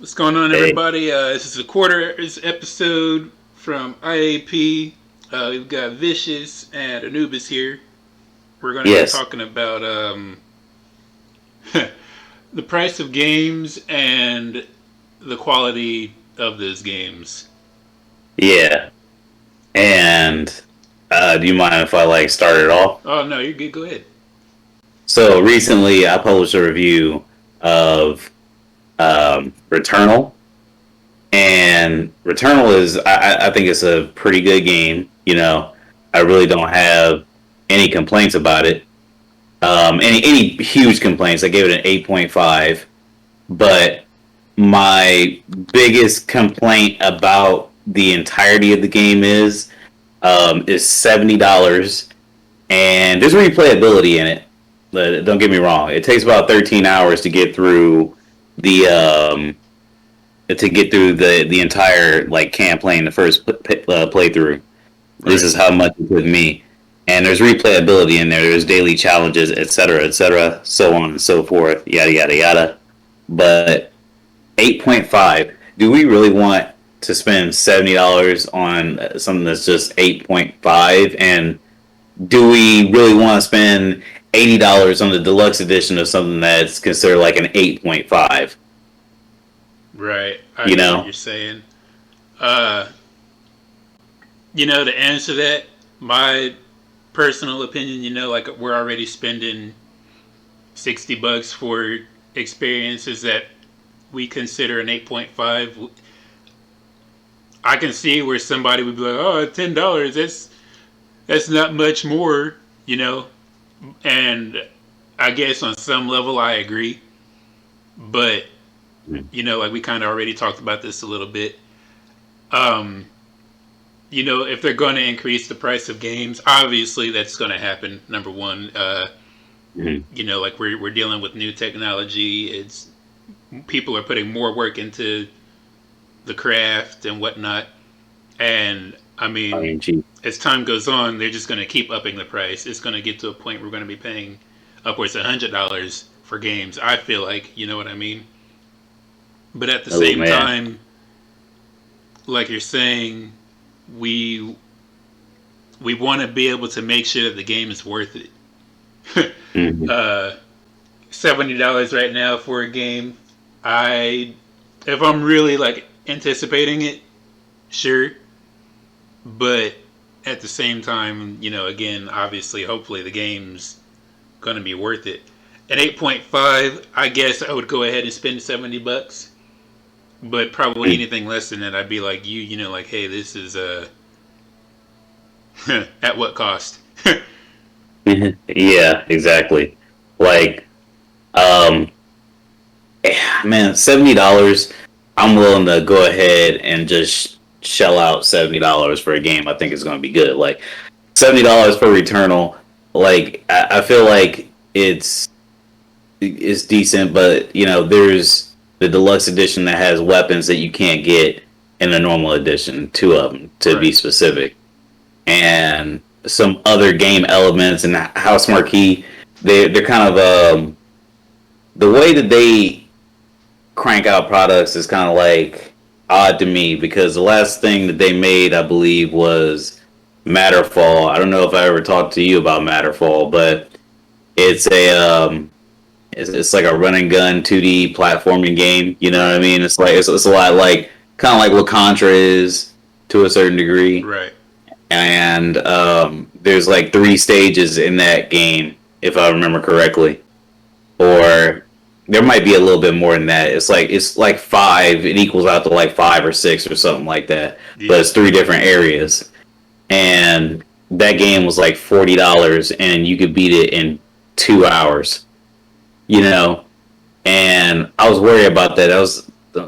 What's going on, Hey, everybody? This is a quarter episode from IAP. We've got Vicious and Anubis here. We're going to be yes, talking about the price of games and the quality of those games. yeah. And do you mind if I start it off? Oh, no, you're good. Go ahead. So recently, I published a review of Returnal, and Returnal is I think it's a pretty good game. I really don't have any complaints about it. Any huge complaints? I gave it an 8.5, but my biggest complaint about the entirety of the game is $70, and there's replayability in it. But don't get me wrong; it takes about 13 hours to get through the the entire campaign, the first playthrough. This Right. is how much it took me. And there's replayability in there. There's daily challenges, etc., so on and so forth, yada yada yada. But 8.5. Do we really want to spend $70 on something that's just 8.5? And do we really want to spend $80 on the deluxe edition of something that's considered like an 8.5? Right. I You get what know? you're saying. Uh, to answer that, my personal opinion, like we're already spending $60 for experiences that we consider an 8.5. I can see where somebody would be like, "Oh, $10. That's not much more," you know. And I guess on some level, I agree. But like we kind of already talked about this a little bit. Um, if they're going to increase the price of games, obviously that's going to happen. Number one, Mhm. like we're dealing with new technology. It's people are putting more work into the craft and whatnot. And I I mean, mean, gee. as time goes on, they're just going to keep upping the price. It's going to get to a point where we're going to be paying upwards of $100 for games. I feel like, you know what I mean. But at the Oh same man. time, like you're saying, we we want to be able to make sure that the game is worth it. Mhm. uh, $70 right now for a game. I, if I'm really like anticipating it, sure. But at the same time, again, obviously, hopefully, the game's gonna be worth it. At 8.5, I guess I would go ahead and spend $70. But probably anything less than that, I'd be like like, hey, this is at what cost? Yeah, exactly. Like, um, man, $70. I'm willing to go ahead and just shell out $70 for a game. I think it's going to be good. Like $70 for Returnal. Like, I feel like it's decent, but there's the deluxe edition that has weapons that you can't get in the normal edition. Two of them, to be Right. specific, and some other game elements and House Marquee. They're kind of the way that they crank out products is kind of like odd to me, because the last thing that they made, I believe, was Matterfall. I don't know if I ever talked to you about Matterfall, but it's it's like a run and gun 2D platforming game. You know what I Right. mean? It's a lot like kind of like what Contra is to a certain degree. Right. And there's like three stages in that game, if I remember correctly, or there might be a little bit more than that. It's like five. It equals out to like five or six or something like that. But Yeah. it's three different areas, and that game was like $40, and you could beat it in 2 hours. You know, and I was worried about that. That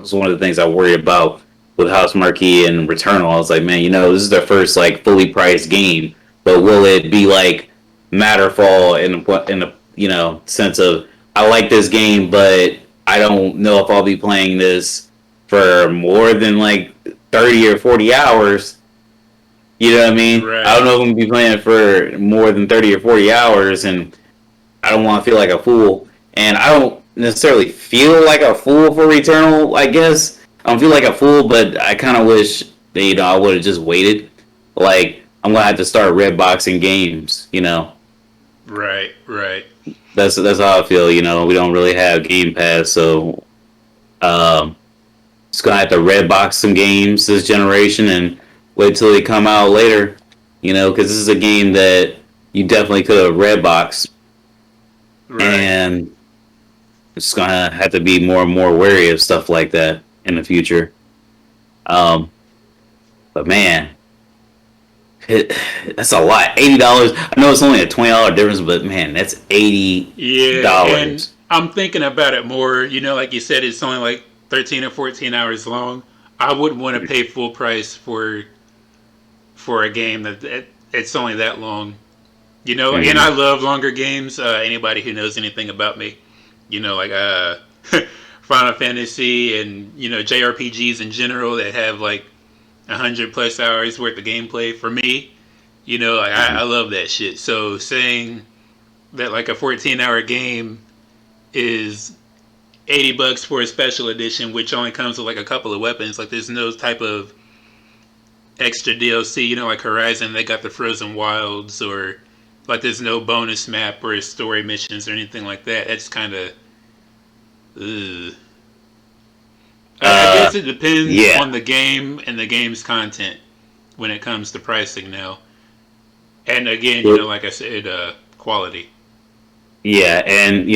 was one of the things I worried about with House Marquee and Returnal. I was like, man, this is their first like fully priced game, but will it be like Matterfall in the sense of I like this game, but I don't know if I'll be playing this for more than like 30 or 40 hours. You know what I mean? I don't Right. know if I'm gonna be playing for more than 30 or 40 hours, and I don't want to feel like a fool. And I don't necessarily feel like a fool for Returnal. I guess I don't feel like a fool, but I kind of wish that I would have just waited. Like I'm gonna have to start red boxing games. Right, right, That's how I feel. We don't really have Game Pass, so um, just gonna have to red box some games this generation and wait till they come out later. Because this is a game that you definitely could have red boxed, right. and it's gonna have to be more and more wary of stuff like that in the future. Um, but man, it, that's a lot. $80. I know it's only a $20 difference, but man, that's Yeah, and $80. I'm thinking about it more. Like you said, it's only like 13 or 14 hours long. I wouldn't want to pay full price for a game that it's only that long. And I Mm-hmm. love longer games. Anybody who knows anything about me, like Final Fantasy and JRPGs in general that have like 100+ hours worth of gameplay. For me, like I love that shit. So saying that like a 14-hour game is $80 for a special edition, which only comes with like a couple of weapons. Like there's no type of extra DLC. Like Horizon, they got the Frozen Wilds, or like there's no bonus map or story missions or anything like that. That's kind of, I guess Uh, it depends yeah. on the game and the game's content when it comes to pricing now. And again, like I said, quality. Yeah, and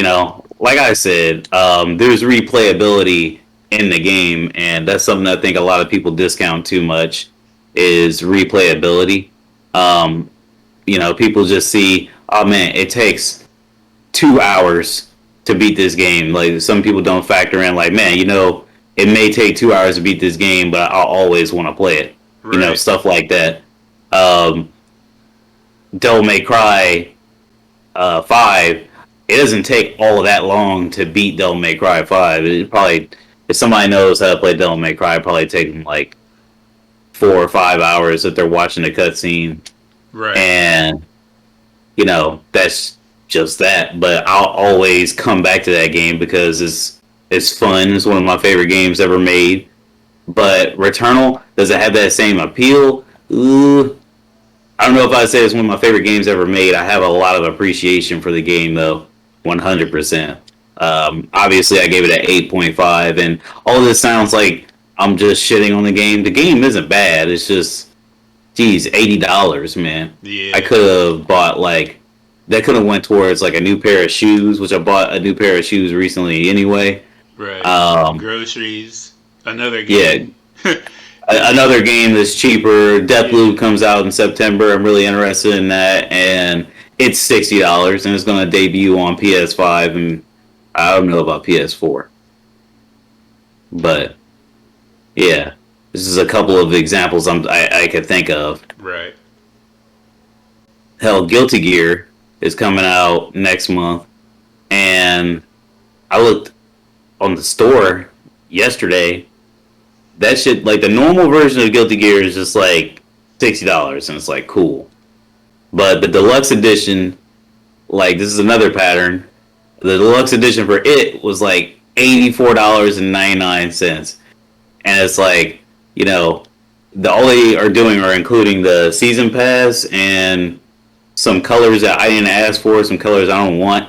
like I said, there's replayability in the game, and that's something I think a lot of people discount too much is replayability. Um, people just see, oh man, it takes 2 hours to beat this game. Like some people don't factor in, like, man, it may take 2 hours to beat this game, but I'll always want to play it. Right. Stuff like that. Um, Devil May Cry 5, it doesn't take all of that long to beat Devil May Cry 5. It probably, if somebody knows how to play Devil May Cry, it probably take them like 4 or 5 hours if they're watching a cutscene. Right. And, that's just that. But I'll always come back to that game because it's fun. It's one of my favorite games ever made. But Returnal, does it have that same appeal? Ooh, I don't know if I'd say it's one of my favorite games ever made. I have a lot of appreciation for the game, though, 100%. Obviously, I gave it an 8.5, and all this sounds like I'm just shitting on the game. The game isn't bad. It's just, geez, $80, man. I Yeah. could have bought, like, that could have went towards, like, a new pair of shoes, which I bought a new pair of shoes recently anyway. Right. Um, Groceries. Another yeah, game. another game that's cheaper. Deathloop comes out in September. I'm really interested in that, and it's $60, and it's going to debut on PS5, and I don't know about PS4, but yeah, this is a couple of examples I could think of. Right. Hell, Guilty Gear is coming out next month, and I looked on the store yesterday. That shit, like the normal version of Guilty Gear, is just like $60, and it's like cool. But the deluxe edition, like this is another pattern. The deluxe edition for it was like $84.99, and it's like all they are doing are including the season pass and some colors that I didn't ask for, some colors I don't want,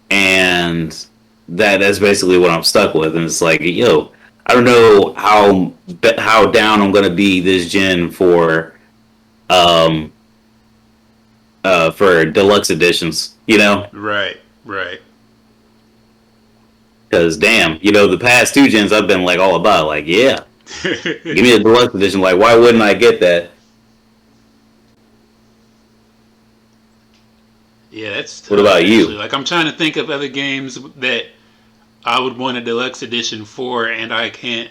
and that's basically what I'm stuck with. And it's like, I don't know how down I'm gonna be this gen um for deluxe editions, Right. Right. because damn, the past two gens I've been like all about, like yeah, give me a deluxe edition. Like why wouldn't I get that? Yeah, that's What tough about actually. you? Like I'm trying to think of other games that I would want a deluxe edition for, and I can't.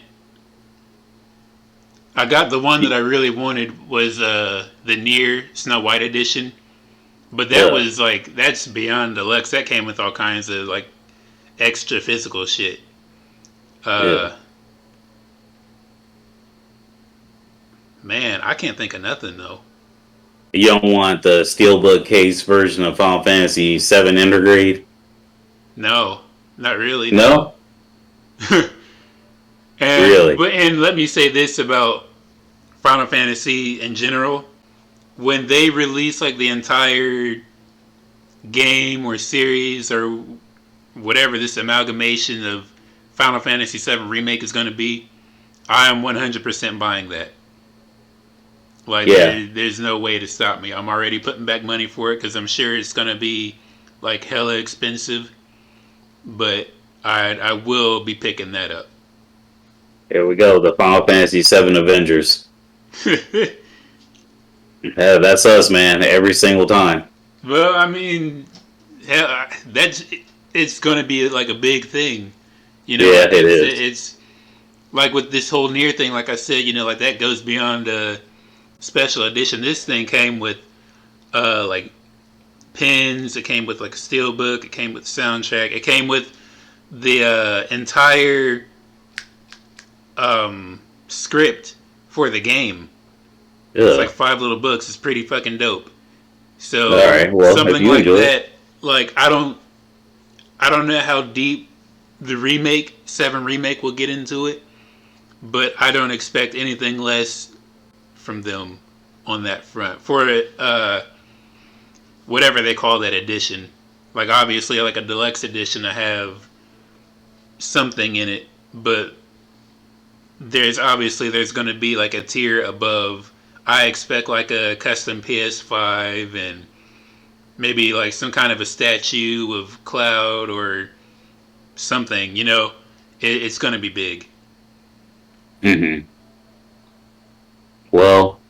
I got the one that I really wanted was the Near Snow White edition, but that Uh, was like that's beyond deluxe. That came with all kinds of like extra physical shit. yeah. Uh, man, I can't think of nothing though. You don't want the steelbook case version of Final Fantasy VII Intergrade? No. Not really, no. No, and really. but and let me say this about Final Fantasy in general. When they release like the entire game or series or whatever this amalgamation of Final Fantasy VII Remake is going to be, I am 100% buying that. Like Yeah, there's no way to stop me. I'm already putting back money for it because I'm sure it's going to be like hella expensive, but I will be picking that up. here we go. The Final Fantasy VII Avengers. Yeah, that's us, man. Every single time. Well, I mean, hell, that's it's going to be like a big thing. You know, Yeah, like it is. it's like with this whole near thing. Like I said, you know, like that goes beyond special edition. This thing came with like pins. It came with like a steel book. It came with soundtrack. It came with the entire script for the game. It's like Ugh. 5 little books. It's pretty fucking dope. All So right. Well, if something you like enjoy it, that, like I don't know how deep the remake 7 remake will get into it, but I don't expect anything less from them on that front for whatever they call that edition. Like obviously, like a deluxe edition, I have something in it, but there's going to be like a tier above. I expect like a custom PS5 and maybe like some kind of a statue of Cloud or something. You know, it's going to be big. hmm well,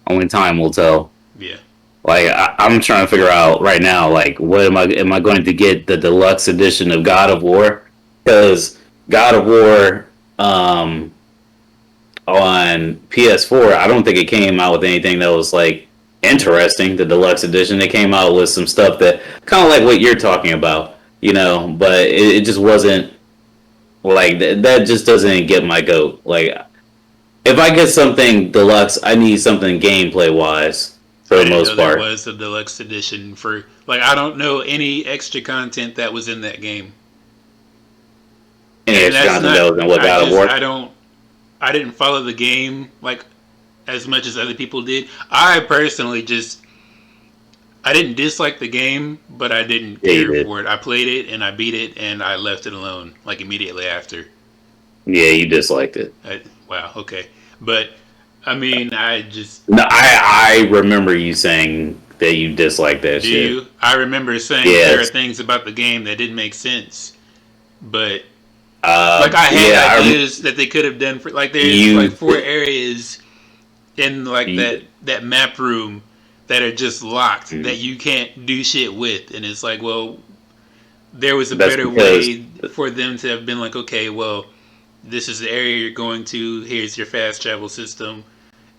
only time will tell. Yeah. Like I'm trying to figure out right now, like what am I going to get the deluxe edition of God of War? Because God of War on PS4, I don't think it came out with anything that was like interesting. The deluxe edition, it came out with some stuff that kind of like what you're talking about, but it just wasn't like that. Just doesn't get my goat. Like if I get something deluxe, I need something gameplay wise for I the didn't know most there part. was a deluxe edition for like I don't know any extra content that was in that game. Any And extra that's content not that was in what I God of just War? I didn't follow the game like as much as other people did. I personally just I didn't dislike the game, but I didn't Yeah, you care did. for it. I played it and I beat it and I left it alone like immediately after. Yeah, you disliked it. Wow, okay. But I mean, I just No, I remember you saying that you disliked that do shit. you? I remember saying there are Yes. things about the game that didn't make sense, but like I had Yeah. ideas that they could have done for like there's like You, 4 areas in like you. that map room that are just locked that you can't do shit with, and it's like, well, there was a That's better because. way for them to have been like, okay, well, this is the area you're going to. Here's your fast travel system,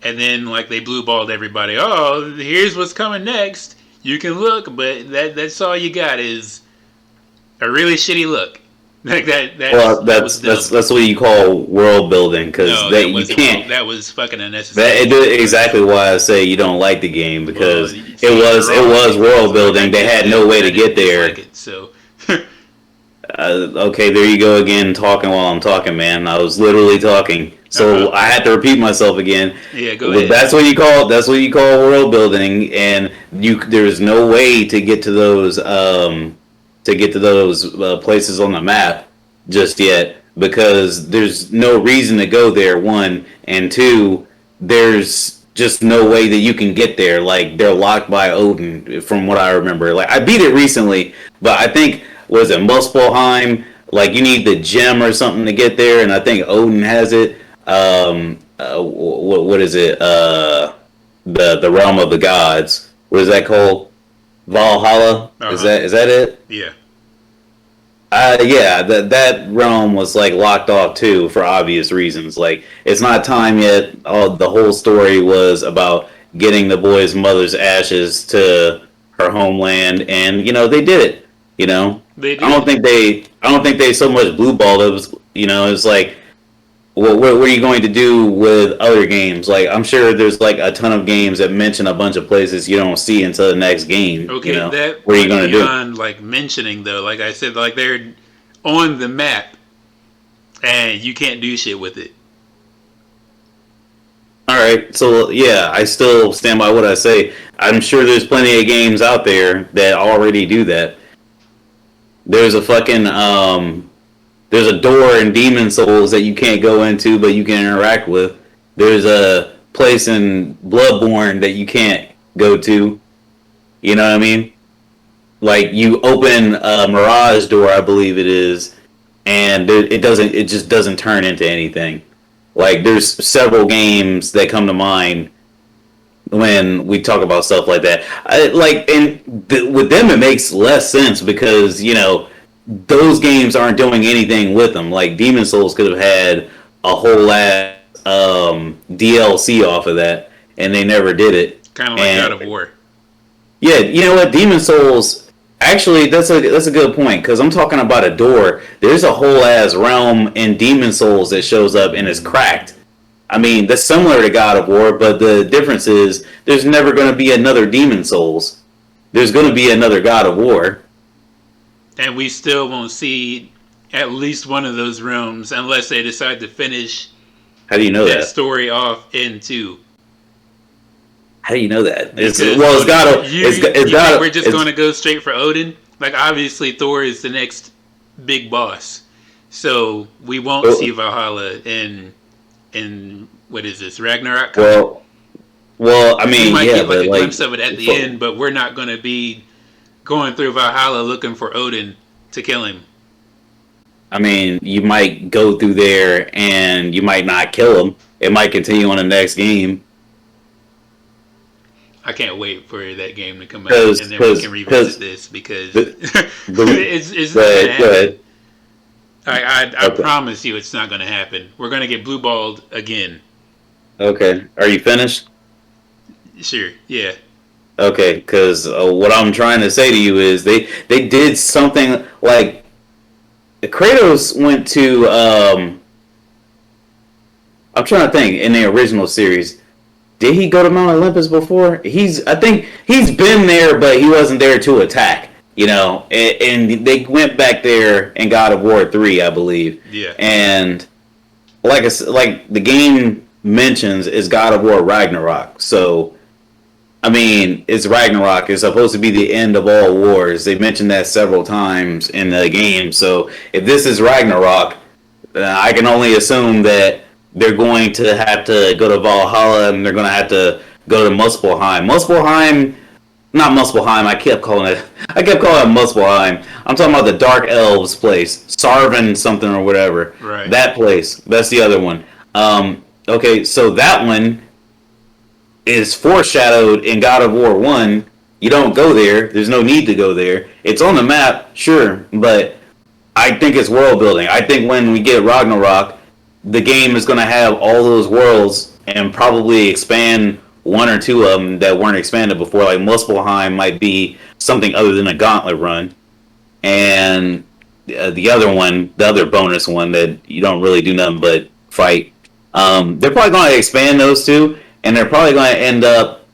and then like they blue balled everybody. Oh, here's what's coming next. You can look, but that's all you got is a really shitty look. Like Well, that was dumb. that's what you call world building because No, that that you wasn't world. can't. That was fucking unnecessary. That it did exactly why I say you don't like the game Well, because see, you're it wrong was world because like I building. They just had said no way that I to get didn't dislike there. it. So Okay, there you go again, talking while I'm talking, man. I was literally talking, so uh-huh. I had to repeat myself again. Yeah, go But ahead. that's what you call world building, and there's no way to get to those places on the map just yet because there's no reason to go there. One and two, there's just no way that you can get there. Like they're locked by Odin, from what I remember. Like I beat it recently, but I think was it Muspelheim? Like you need the gem or something to get there, and I think Odin has it. What is it? The realm of the gods. What is that called? Valhalla. Uh huh. Is that it? Yeah. Yeah, that realm was like locked off too for obvious reasons. Like it's not time yet. All the whole story was about getting the boy's mother's ashes to her homeland, and they did it. They did. I don't think they so much blue balled. It was it's like what are you going to do with other games? Like I'm sure there's like a ton of games that mention a bunch of places you don't see until the next game. Okay, that What are you went going to do? beyond like mentioning though. Like I said, like they're on the map, and you can't do shit with it. All right, so yeah, I still stand by what I say. I'm sure there's plenty of games out there that already do that. There's a fucking there's a door in Demon Souls that you can't go into, but you can interact with. There's a place in Bloodborne that you can't go to. You know what I mean? Like you open a Mirage door, I believe it is, and it doesn't. It just doesn't turn into anything. Like there's several games that come to mind when we talk about stuff like that. With them, it makes less sense because those games aren't doing anything with them. Like Demon Souls could have had a whole ass DLC off of that, and they never did it. Kind of like God of War. Yeah, you know what? Demon Souls. Actually, that's a good point because I'm talking about a door. There's a whole ass realm in Demon Souls that shows up and is cracked. I mean, that's similar to God of War, but the difference is there's never going to be another Demon Souls. There's going to be another God of War. And we still won't see at least one of those realms unless they decide to finish How do you know that story off in 2. How do you know that? We're just going to go straight for Odin. Like, obviously, Thor is the next big boss. So, we won't see Valhalla in what is this, Ragnarok? Well, I mean, we might get a glimpse of it at the end, but we're not going to be going through Valhalla looking for Odin to kill him. I mean, you might go through there and you might not kill him. It might continue on the next game. I can't wait for that game to come out, and then we can revisit this because it's not going to happen. I promise you it's not going to happen. We're going to get blue-balled again. Okay. Are you finished? Sure, yeah. Okay, because what I'm trying to say to you is they did something like Kratos went to I'm trying to think in the original series. Did he go to Mount Olympus before? I think he's been there, but he wasn't there to attack. And they went back there in God of War 3, I believe. Yeah. And like the game mentions, is God of War Ragnarok. So, I mean, it's Ragnarok. It's supposed to be the end of all wars. They mentioned that several times in the game. So, if this is Ragnarok, I can only assume that they're going to have to go to Valhalla and they're going to have to go to Muspelheim. Not Muspelheim. I kept calling it Muspelheim. I'm talking about the Dark Elves place, Sarvin something or whatever. Right. That place. That's the other one. Okay, so that one is foreshadowed in God of War 1. You don't go there. There's no need to go there. It's on the map, sure, but I think it's world building. I think when we get Ragnarok, the game is going to have all those worlds and probably expand one or two of them that weren't expanded before. Like Muspelheim might be something other than a gauntlet run. And the other bonus one that you don't really do nothing but fight. They're probably going to expand those two, and they're probably going to end up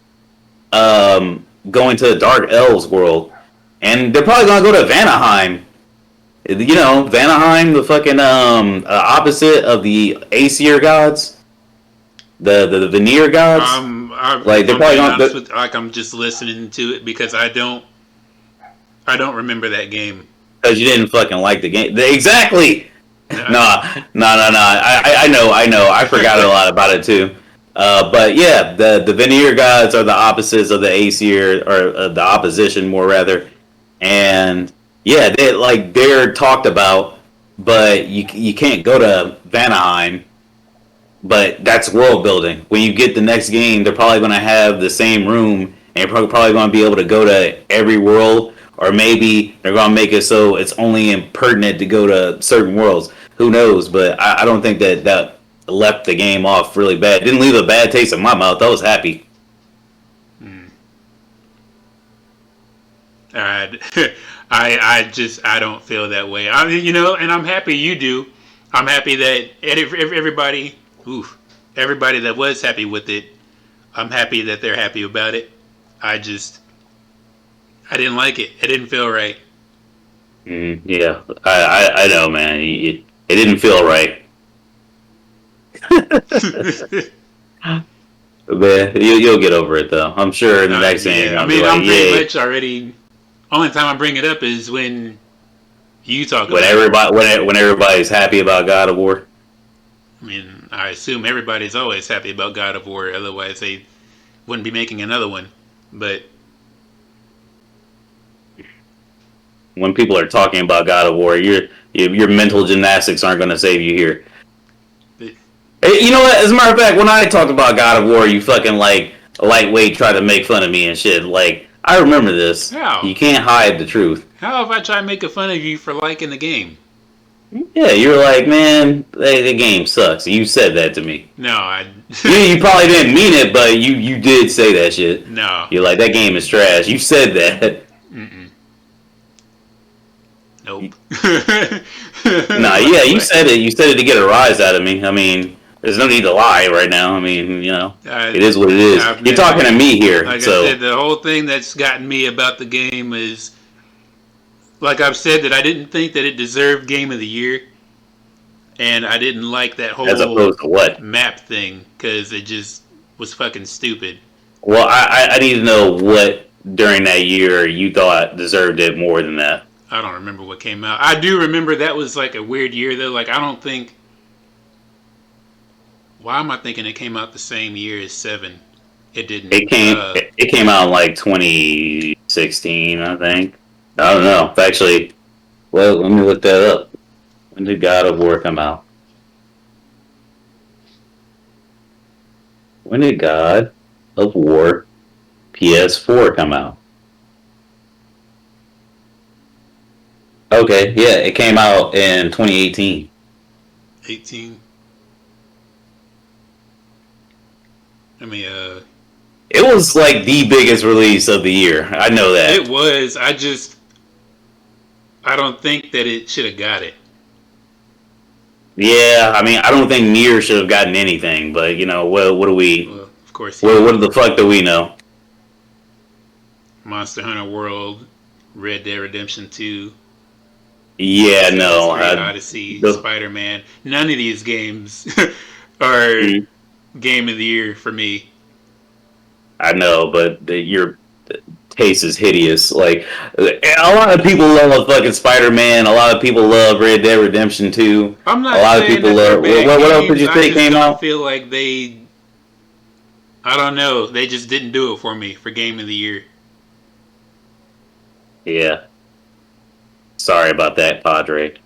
going to the Dark Elves world. And they're probably going to go to Vanaheim. Vanaheim, the fucking opposite of the Aesir gods, the Vanir gods. They're probably going. I'm just listening to it because I don't remember that game. Because you didn't fucking like the game. Exactly. No. I know. I forgot a lot about it too. But yeah, the Vanir gods are the opposites of the Aesir, or the opposition more rather, and. Yeah, they're talked about, but you can't go to Vanaheim. But that's world building. When you get the next game, they're probably going to have the same room, and you're probably going to be able to go to every world, or maybe they're going to make it so it's only impertinent to go to certain worlds. Who knows? But I don't think that left the game off really bad. It didn't leave a bad taste in my mouth. I was happy. All right. I don't feel that way. I mean, and I'm happy you do. I'm happy that everybody that was happy with it, I'm happy that they're happy about it. I didn't like it. It didn't feel right. Yeah, I know, man. It didn't feel right. But you'll get over it though. I'm sure in the next game you're Yeah, I gonna be mean, like, I'm pretty yay. much already. Only time I bring it up is when you talk When about it. when everybody's happy about God of War. I mean, I assume everybody's always happy about God of War, otherwise they wouldn't be making another one. But When people are talking about God of War, your mental gymnastics aren't gonna save you here. but Hey, you know what? As a matter of fact, when I talked about God of War, you fucking like lightweight tried to make fun of me and shit. Like I remember this. how? You can't hide the truth. How have I tried making fun of you for liking the game? Yeah, you were like, man, the game sucks. You said that to me. No, I. You probably didn't mean it, but you did say that shit. No. You're like, that game is trash. You said that. Mm-mm. Nope. Nah, yeah, you said it. You said it to get a rise out of me. I mean, there's no need to lie right now. I mean, it is what it is. You're talking to me here, like I so said, the whole thing that's gotten me about the game is, like I've said, that I didn't think that it deserved Game of the Year, and I didn't like that as whole opposed to what? map thing because it just was fucking stupid. Well, I need to know what during that year you thought deserved it more than that. I don't remember what came out. I do remember that was like a weird year though. Like I don't think. Why am I thinking it came out the same year as Seven? It didn't. It came out in like 2016, I think. I don't know. Actually, well, let me look that up. When did God of War come out? When did God of War PS4 come out? Okay, yeah, it came out in 2018. 18. I mean, It was like the biggest release of the year. I know that. it was. I don't think that it should have got it. Yeah, I mean, I don't think Nier should have gotten anything, but what do we? Well, of course, What the fuck do we know? Monster Hunter World, Red Dead Redemption 2, Yeah, Assassin's no. Creed Odyssey, The, Spider Man. None of these games are mm, Game of the Year for me. I know, but your taste is hideous. Like a lot of people love fucking Spider-Man. A lot of people love Red Dead Redemption 2. I'm A not lot of saying people that they're love. bad What else did games. you I say just came don't out? feel like they. I don't know. They just didn't do it for me for Game of the Year. Yeah. Sorry about that, Padre.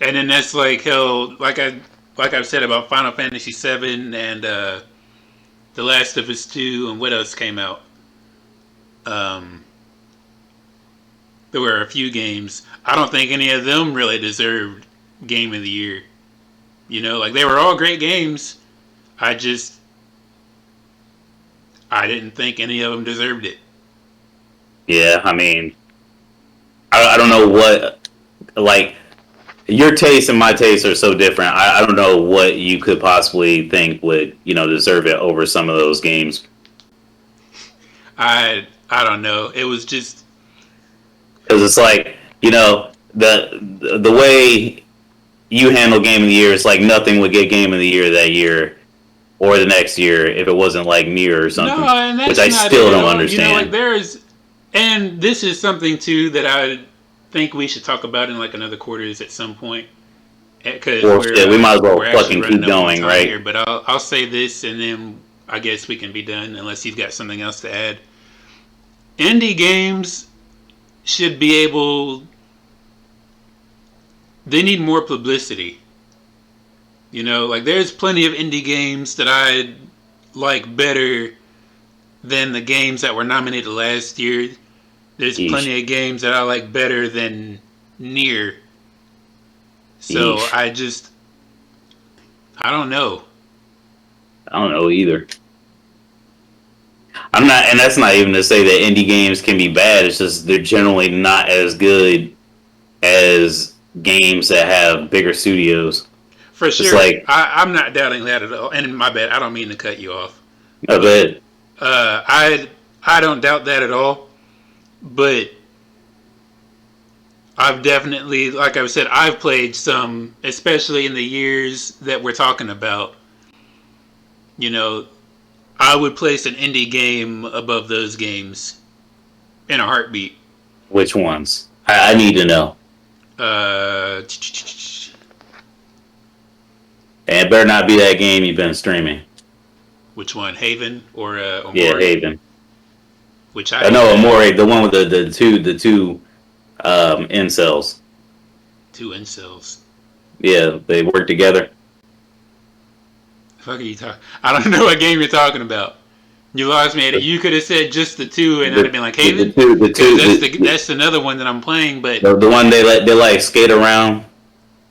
And then that's like hell. Like I've said about Final Fantasy VII and The Last of Us 2 and what else came out. Um, there were a few games. I don't think any of them really deserved Game of the Year. Like they were all great games. I just I didn't think any of them deserved it. Yeah, I mean, I don't know what like your taste and my taste are so different. I don't know what you could possibly think would deserve it over some of those games. I don't know. It was just Because it's like the way you handle Game of the Year, it's like nothing would get Game of the Year that year or the next year if it wasn't like Nier or no, something, and that's which I not still it at don't all. understand. And this is something too that I think we should talk about in like another quarters at some point because Or shit, we might as well we're actually fucking running keep up on going, time right? here. But I'll say this, and then I guess we can be done unless you've got something else to add. Indie games should be able. They need more publicity. Like there's plenty of indie games that I like better than the games that were nominated last year. There's Yeesh. plenty of games that I like better than Nier. So Yeesh. I don't know. I don't know either. I'm not, and that's not even to say that indie games can be bad. It's just they're generally not as good as games that have bigger studios. For It's sure, like, I'm not doubting that at all. And my bad, I don't mean to cut you off. I But bet. I don't doubt that at all. but I've definitely, like I said, I've played some, especially in the years that we're talking about. You know, I would place an indie game above those games in a heartbeat. Which ones? I need to know. Uh, And it better not be that game you've been streaming. which one, Haven or Yeah, Omori? Haven. Which I No, had Amore, the one with the two incels. 2 incels. Yeah, they work together. Fuck are you talking? I don't know what game you're talking about. You lost me at it. You could have said just the two, and I'd have been like Haven, because that's another one that I'm playing. But the one they like skate around,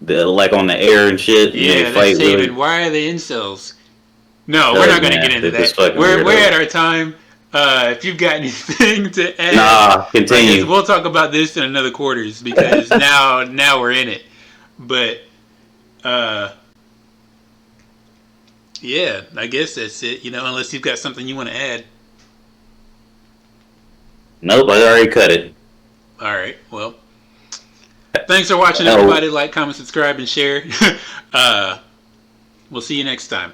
like on the air and shit, and they yeah, that's fight. Haven. Really. Why are they incels? No, we're not going to get into that. We're at our time. If you've got anything to add, nah, continue. we'll talk about this in another quarters because now we're in it. But yeah, I guess that's it. You know, unless you've got something you want to add. Nope, I already cut it. All right. Well, thanks for watching, everybody. Like, comment, subscribe, and share. We'll see you next time.